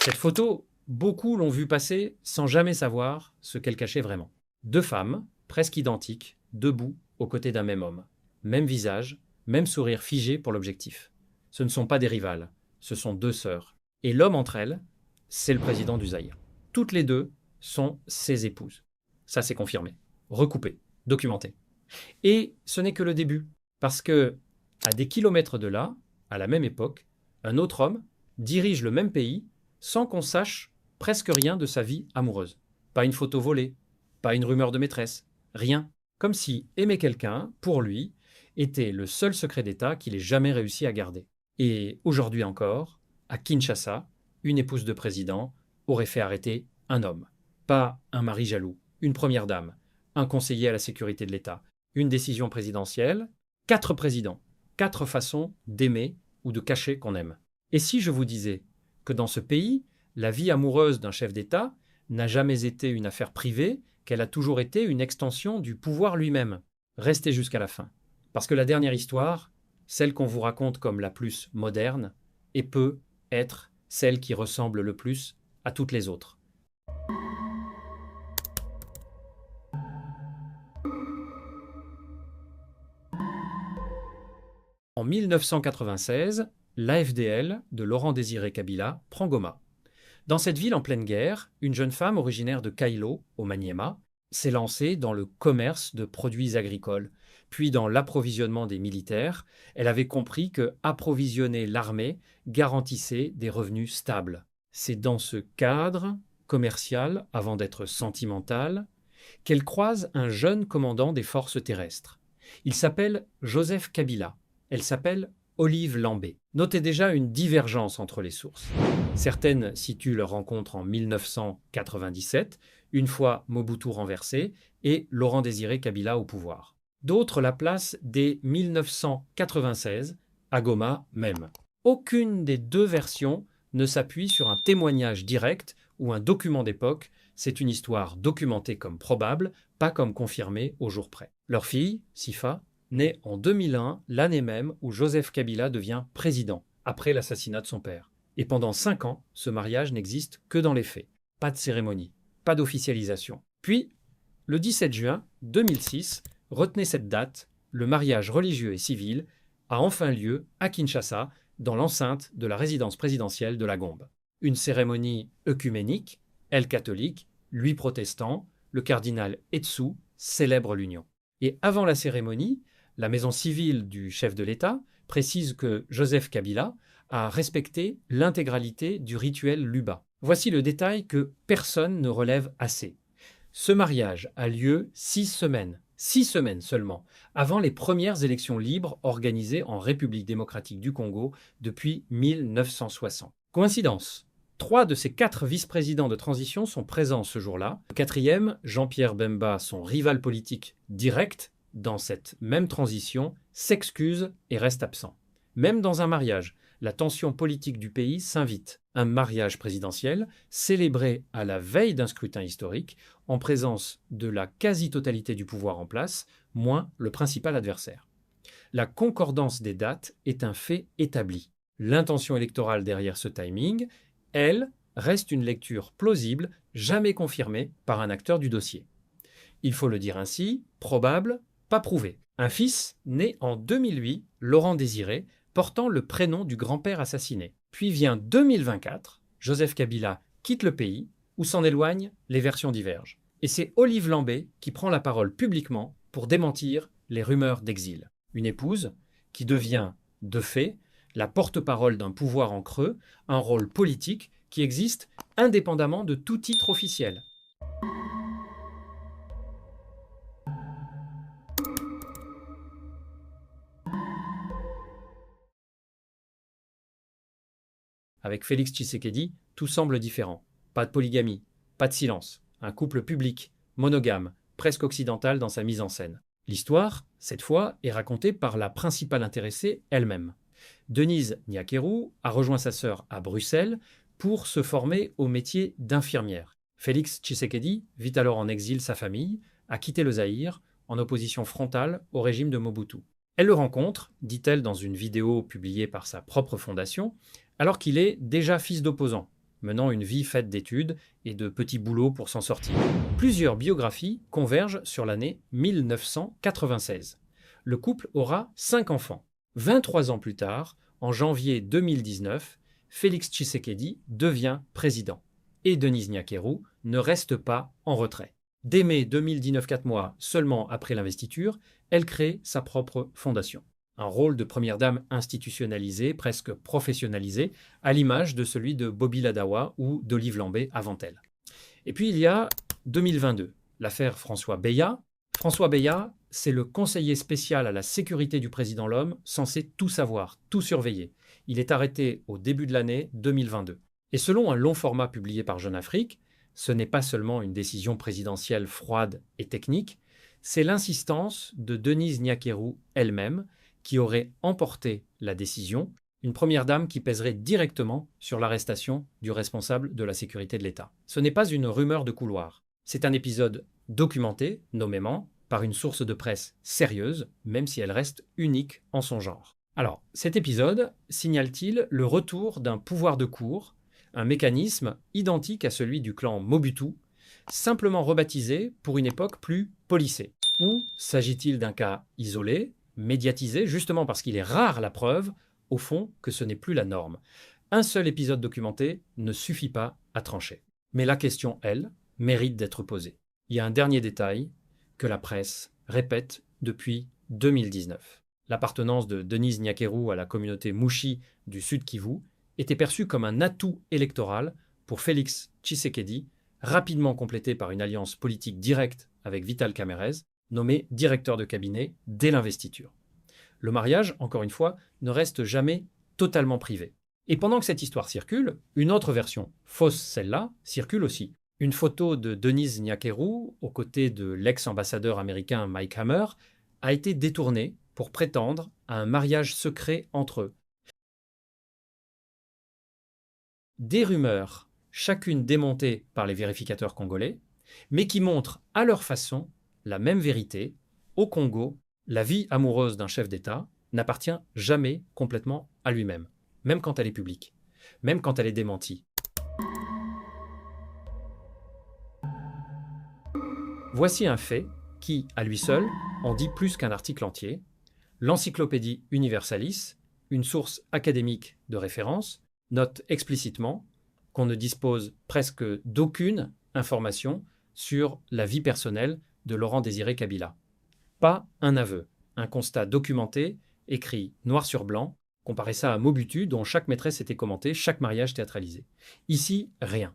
Cette photo, beaucoup l'ont vue passer sans jamais savoir ce qu'elle cachait vraiment. Deux femmes, presque identiques, debout aux côtés d'un même homme. Même visage, même sourire figé pour l'objectif. Ce ne sont pas des rivales, ce sont deux sœurs. Et l'homme entre elles, c'est le président du Zaïre. Toutes les deux sont ses épouses. Ça, c'est confirmé, recoupé, documenté. Et ce n'est que le début, parce que, à des kilomètres de là, à la même époque, un autre homme dirige le même pays sans qu'on sache presque rien de sa vie amoureuse. Pas une photo volée, pas une rumeur de maîtresse, rien. Comme si aimer quelqu'un, pour lui, était le seul secret d'État qu'il ait jamais réussi à garder. Et aujourd'hui encore, à Kinshasa, une épouse de président aurait fait arrêter un homme. Pas un mari jaloux, une première dame, un conseiller à la sécurité de l'État, une décision présidentielle, 4 présidents, 4 façons d'aimer ou de cacher qu'on aime. Et si je vous disais que dans ce pays, la vie amoureuse d'un chef d'État n'a jamais été une affaire privée, qu'elle a toujours été une extension du pouvoir lui-même. Restez jusqu'à la fin. Parce que la dernière histoire, celle qu'on vous raconte comme la plus moderne, et peut être celle qui ressemble le plus à toutes les autres. En 1996, l'AFDL de Laurent-Désiré Kabila prend Goma. Dans cette ville en pleine guerre, une jeune femme originaire de Kailo, au Maniema, s'est lancée dans le commerce de produits agricoles, puis dans l'approvisionnement des militaires. Elle avait compris que approvisionner l'armée garantissait des revenus stables. C'est dans ce cadre commercial, avant d'être sentimental, qu'elle croise un jeune commandant des forces terrestres. Il s'appelle Joseph Kabila. Elle s'appelle Olive Lambé. Notez déjà une divergence entre les sources. Certaines situent leur rencontre en 1997, une fois Mobutu renversé et Laurent-Désiré Kabila au pouvoir. D'autres la placent dès 1996, à Goma même. Aucune des deux versions ne s'appuie sur un témoignage direct ou un document d'époque. C'est une histoire documentée comme probable, pas comme confirmée au jour près. Leur fille, Sifa, naît en 2001, l'année même où Joseph Kabila devient président, après l'assassinat de son père. Et pendant 5 ans, ce mariage n'existe que dans les faits. Pas de cérémonie, pas d'officialisation. Puis, le 17 juin 2006, retenez cette date, le mariage religieux et civil a enfin lieu à Kinshasa, dans l'enceinte de la résidence présidentielle de la Gombe. Une cérémonie œcuménique, elle catholique, lui protestant, le cardinal Etsu célèbre l'union. Et avant la cérémonie, la maison civile du chef de l'État précise que Joseph Kabila a respecté l'intégralité du rituel Luba. Voici le détail que personne ne relève assez. Ce mariage a lieu 6 semaines seulement, avant les premières élections libres organisées en République démocratique du Congo depuis 1960. Coïncidence. 3 de ces 4 vice-présidents de transition sont présents ce jour-là. Le quatrième, Jean-Pierre Bemba, son rival politique direct dans cette même transition, s'excuse et reste absent. Même dans un mariage, la tension politique du pays s'invite. Un mariage présidentiel célébré à la veille d'un scrutin historique, en présence de la quasi-totalité du pouvoir en place, moins le principal adversaire. La concordance des dates est un fait établi. L'intention électorale derrière ce timing, elle, reste une lecture plausible, jamais confirmée par un acteur du dossier. Il faut le dire ainsi, probable, pas prouvé. Un fils, né en 2008, Laurent Désiré, portant le prénom du grand-père assassiné. Puis vient 2024, Joseph Kabila quitte le pays, où s'en éloignent, les versions divergent. Et c'est Olive Lambé qui prend la parole publiquement pour démentir les rumeurs d'exil. Une épouse qui devient, de fait, la porte-parole d'un pouvoir en creux, un rôle politique qui existe indépendamment de tout titre officiel. Avec Félix Tshisekedi, tout semble différent. Pas de polygamie, pas de silence, un couple public, monogame, presque occidental dans sa mise en scène. L'histoire, cette fois, est racontée par la principale intéressée elle-même. Denise Nyakeru a rejoint sa sœur à Bruxelles pour se former au métier d'infirmière. Félix Tshisekedi vit alors en exil sa famille, a quitté le Zaïre, en opposition frontale au régime de Mobutu. Elle le rencontre, dit-elle dans une vidéo publiée par sa propre fondation, alors qu'il est déjà fils d'opposant, menant une vie faite d'études et de petits boulots pour s'en sortir. Plusieurs biographies convergent sur l'année 1996. Le couple aura 5 enfants. 23 ans plus tard, en janvier 2019, Félix Tshisekedi devient président. Et Denise Nyakérou ne reste pas en retrait. Dès mai 2019, 4 mois seulement après l'investiture, elle crée sa propre fondation. Un rôle de première dame institutionnalisé, presque professionnalisé, à l'image de celui de Bobby Ladawa ou d'Olive Lambé avant elle. Et puis il y a 2022, l'affaire François Beya. François Beya, c'est le conseiller spécial à la sécurité du président Lhomme, censé tout savoir, tout surveiller. Il est arrêté au début de l'année 2022. Et selon un long format publié par Jeune Afrique, ce n'est pas seulement une décision présidentielle froide et technique, c'est l'insistance de Denise Nyakérou elle-même qui aurait emporté la décision, une première dame qui pèserait directement sur l'arrestation du responsable de la sécurité de l'État. Ce n'est pas une rumeur de couloir, c'est un épisode documenté, nommément, par une source de presse sérieuse, même si elle reste unique en son genre. Alors, cet épisode signale-t-il le retour d'un pouvoir de cour, un mécanisme identique à celui du clan Mobutu, simplement rebaptisé pour une époque plus policée? Ou s'agit-il d'un cas isolé, médiatisé, justement parce qu'il est rare la preuve, au fond, que ce n'est plus la norme? Un seul épisode documenté ne suffit pas à trancher. Mais la question, elle, mérite d'être posée. Il y a un dernier détail que la presse répète depuis 2019. L'appartenance de Denise Nyakérou à la communauté Mouchi du Sud Kivu était perçue comme un atout électoral pour Félix Tshisekedi, rapidement complété par une alliance politique directe avec Vital Kamerhe, nommé directeur de cabinet dès l'investiture. Le mariage, encore une fois, ne reste jamais totalement privé. Et pendant que cette histoire circule, une autre version, fausse celle-là, circule aussi. Une photo de Denise Nyakérou, aux côtés de l'ex-ambassadeur américain Mike Hammer, a été détournée pour prétendre à un mariage secret entre eux. Des rumeurs, chacune démontée par les vérificateurs congolais, mais qui montrent à leur façon la même vérité. Au Congo, la vie amoureuse d'un chef d'État n'appartient jamais complètement à lui-même, même quand elle est publique, même quand elle est démentie. Voici un fait qui, à lui seul, en dit plus qu'un article entier. L'Encyclopédie Universalis, une source académique de référence, note explicitement qu'on ne dispose presque d'aucune information sur la vie personnelle de Laurent-Désiré Kabila. Pas un aveu, un constat documenté, écrit noir sur blanc, comparez ça à Mobutu, dont chaque maîtresse était commentée, chaque mariage théâtralisé. Ici, rien.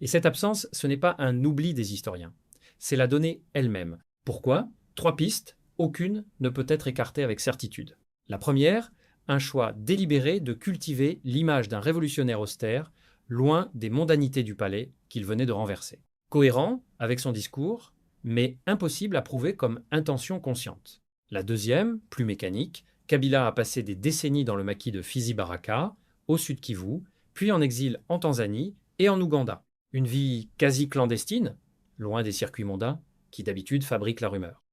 Et cette absence, ce n'est pas un oubli des historiens, c'est la donnée elle-même. Pourquoi? 3 pistes, aucune ne peut être écartée avec certitude. La première, un choix délibéré de cultiver l'image d'un révolutionnaire austère, loin des mondanités du palais qu'il venait de renverser. Cohérent avec son discours, mais impossible à prouver comme intention consciente. La deuxième, plus mécanique, Kabila a passé des décennies dans le maquis de Fizi-Baraka, au Sud Kivu, puis en exil en Tanzanie et en Ouganda. Une vie quasi clandestine, loin des circuits mondains, qui d'habitude fabriquent la rumeur.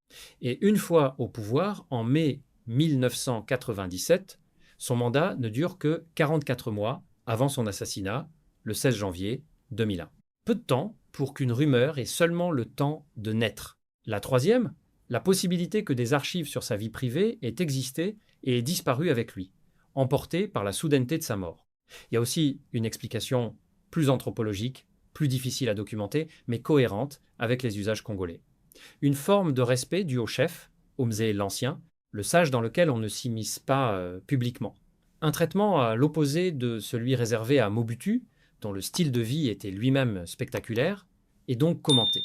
Et une fois au pouvoir, en mai 1997, son mandat ne dure que 44 mois avant son assassinat, le 16 janvier 2001. Peu de temps pour qu'une rumeur ait seulement le temps de naître. La troisième, la possibilité que des archives sur sa vie privée aient existé et aient disparu avec lui, emportées par la soudaineté de sa mort. Il y a aussi une explication plus anthropologique, plus difficile à documenter, mais cohérente avec les usages congolais. Une forme de respect dû au chef, Omzé l'Ancien, le sage dans lequel on ne s'immisce pas publiquement. Un traitement à l'opposé de celui réservé à Mobutu, dont le style de vie était lui-même spectaculaire, et donc commenté.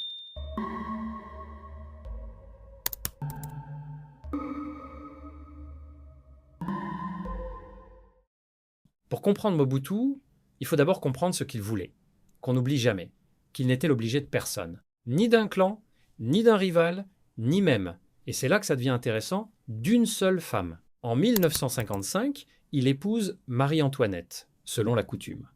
Pour comprendre Mobutu, il faut d'abord comprendre ce qu'il voulait, qu'on n'oublie jamais, qu'il n'était l'obligé de personne, ni d'un clan, ni d'un rival, ni même, et c'est là que ça devient intéressant, d'une seule femme. En 1955, il épouse Marie-Antoinette, selon la coutume.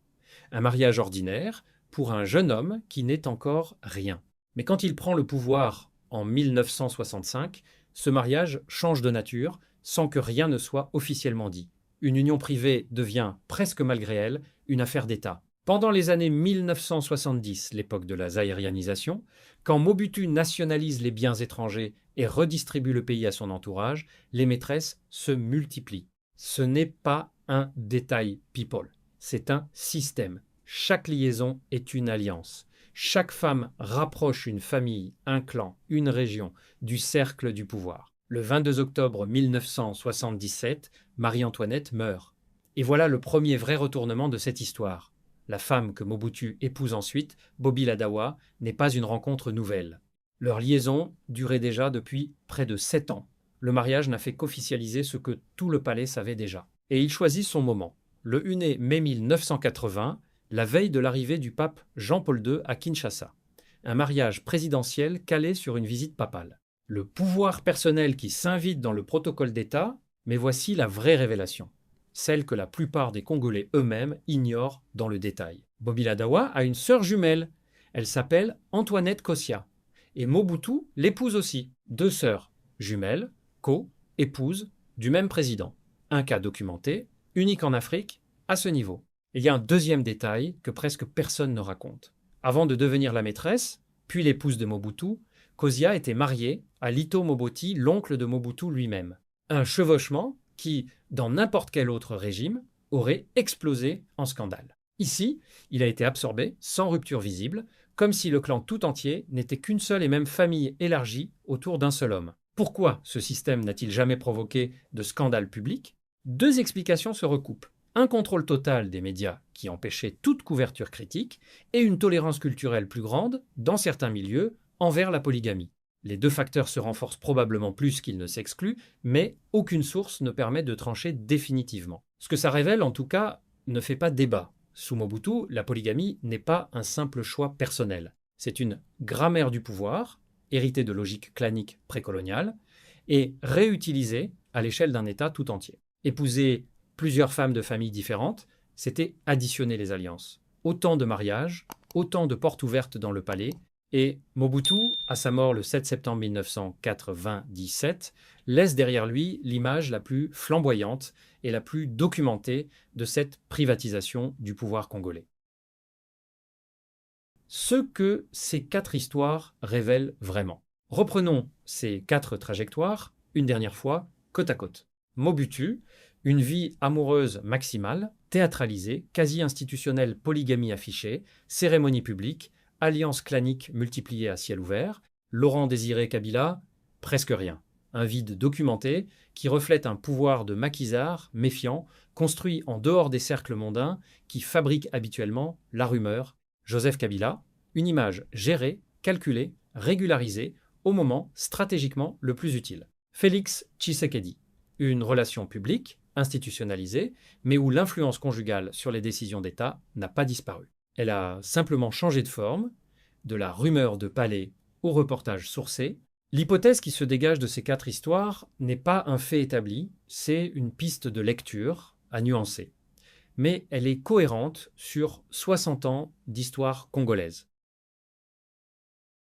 Un mariage ordinaire pour un jeune homme qui n'est encore rien. Mais quand il prend le pouvoir en 1965, ce mariage change de nature sans que rien ne soit officiellement dit. Une union privée devient, presque malgré elle, une affaire d'État. Pendant les années 1970, l'époque de la zaïrianisation, quand Mobutu nationalise les biens étrangers et redistribue le pays à son entourage, les maîtresses se multiplient. Ce n'est pas un détail people, c'est un système. Chaque liaison est une alliance. Chaque femme rapproche une famille, un clan, une région du cercle du pouvoir. Le 22 octobre 1977, Marie-Antoinette meurt. Et voilà le premier vrai retournement de cette histoire. La femme que Mobutu épouse ensuite, Bobby Ladawa, n'est pas une rencontre nouvelle. Leur liaison durait déjà depuis près de 7 ans. Le mariage n'a fait qu'officialiser ce que tout le palais savait déjà. Et il choisit son moment. Le 1er mai 1980, la veille de l'arrivée du pape Jean-Paul II à Kinshasa. Un mariage présidentiel calé sur une visite papale. Le pouvoir personnel qui s'invite dans le protocole d'État, mais voici la vraie révélation. Celle que la plupart des Congolais eux-mêmes ignorent dans le détail. Bobby Ladawa a une sœur jumelle. Elle s'appelle Antoinette Kossia. Et Mobutu l'épouse aussi. 2 sœurs jumelles, co-épouses du même président. Un cas documenté, unique en Afrique, à ce niveau. Il y a un deuxième détail que presque personne ne raconte. Avant de devenir la maîtresse, puis l'épouse de Mobutu, Kossia était mariée à Lito Moboti, l'oncle de Mobutu lui-même. Un chevauchement qui, dans n'importe quel autre régime, aurait explosé en scandale. Ici, il a été absorbé, sans rupture visible, comme si le clan tout entier n'était qu'une seule et même famille élargie autour d'un seul homme. Pourquoi ce système n'a-t-il jamais provoqué de scandale public? 2 explications se recoupent. Un contrôle total des médias qui empêchait toute couverture critique et une tolérance culturelle plus grande, dans certains milieux, envers la polygamie. Les 2 facteurs se renforcent probablement plus qu'ils ne s'excluent, mais aucune source ne permet de trancher définitivement. Ce que ça révèle, en tout cas, ne fait pas débat. Sous Mobutu, la polygamie n'est pas un simple choix personnel. C'est une grammaire du pouvoir, héritée de logiques claniques précoloniales, et réutilisée à l'échelle d'un État tout entier. Épouser plusieurs femmes de familles différentes, c'était additionner les alliances. Autant de mariages, autant de portes ouvertes dans le palais, et Mobutu, à sa mort le 7 septembre 1997, laisse derrière lui l'image la plus flamboyante et la plus documentée de cette privatisation du pouvoir congolais. Ce que ces 4 histoires révèlent vraiment. Reprenons ces 4 trajectoires, une dernière fois, côte à côte. Mobutu, une vie amoureuse maximale, théâtralisée, quasi-institutionnelle, polygamie affichée, cérémonie publique, alliances claniques multipliées à ciel ouvert. Laurent-Désiré Kabila, presque rien. Un vide documenté qui reflète un pouvoir de maquisard méfiant, construit en dehors des cercles mondains qui fabriquent habituellement la rumeur. Joseph Kabila, une image gérée, calculée, régularisée, au moment stratégiquement le plus utile. Félix Tshisekedi, une relation publique, institutionnalisée, mais où l'influence conjugale sur les décisions d'État n'a pas disparu. Elle a simplement changé de forme, de la rumeur de palais au reportage sourcé. L'hypothèse qui se dégage de ces 4 histoires n'est pas un fait établi, c'est une piste de lecture à nuancer. Mais elle est cohérente sur 60 ans d'histoire congolaise.